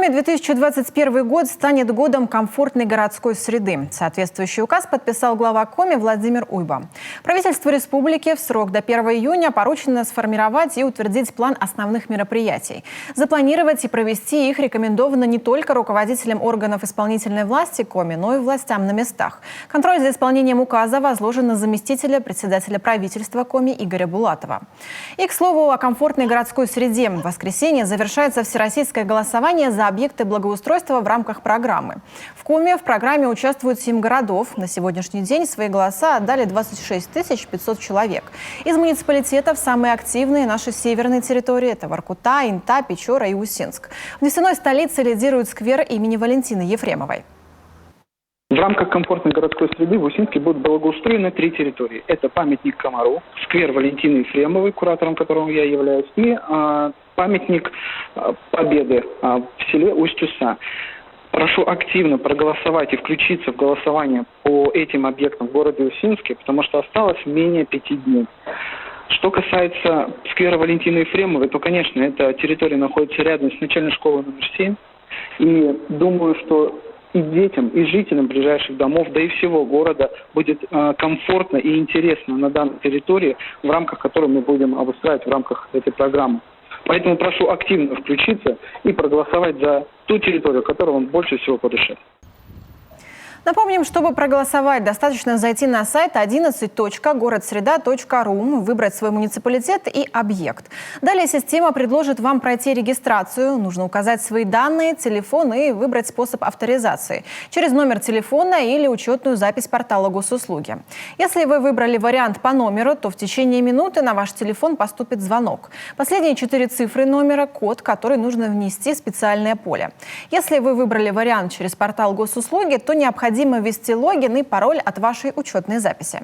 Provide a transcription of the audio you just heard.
Коми 2021 год станет годом комфортной городской среды. Соответствующий указ подписал глава Коми Владимир Уйба. Правительству республики в срок до 1 июня поручено сформировать и утвердить план основных мероприятий. Запланировать и провести их рекомендовано не только руководителям органов исполнительной власти Коми, но и властям на местах. Контроль за исполнением указа возложен на заместителя председателя правительства Коми Игоря Булатова. И, к слову, о комфортной городской среде. В воскресенье завершается всероссийское голосование за объекты благоустройства в рамках программы. В Коми в программе участвуют 7 городов. На сегодняшний день свои голоса отдали 26 500 человек. Из муниципалитетов самые активные наши северные территории – это Воркута, Инта, Печора и Усинск. В нефтяной столице лидирует сквер имени Валентины Ефремовой. В рамках комфортной городской среды в Усинске будут благоустроены 3 территории. Это памятник Комару, сквер Валентины Ефремовой, куратором которого я являюсь, и памятник Победы в селе Усть-Уса. Прошу активно проголосовать и включиться в голосование по этим объектам в городе Усинске, потому что осталось менее 5 дней. Что касается сквера Валентины Ефремовой, то, конечно, эта территория находится рядом с начальной школой номер 7. И думаю, что и детям, и жителям ближайших домов, да и всего города будет комфортно и интересно на данной территории, в рамках которой мы будем обустраивать в рамках этой программы. Поэтому прошу активно включиться и проголосовать за ту территорию, которая вам больше всего по душе. Напомним, чтобы проголосовать, достаточно зайти на сайт 11.городсреда.ру, выбрать свой муниципалитет и объект. Далее система предложит вам пройти регистрацию. Нужно указать свои данные, телефон и выбрать способ авторизации через номер телефона или учетную запись портала госуслуги. Если вы выбрали вариант по номеру, то в течение минуты на ваш телефон поступит звонок. Последние 4 цифры номера – код, который нужно внести в специальное поле. Если вы выбрали вариант через портал госуслуги, то необходимо ввести логин и пароль от вашей учетной записи.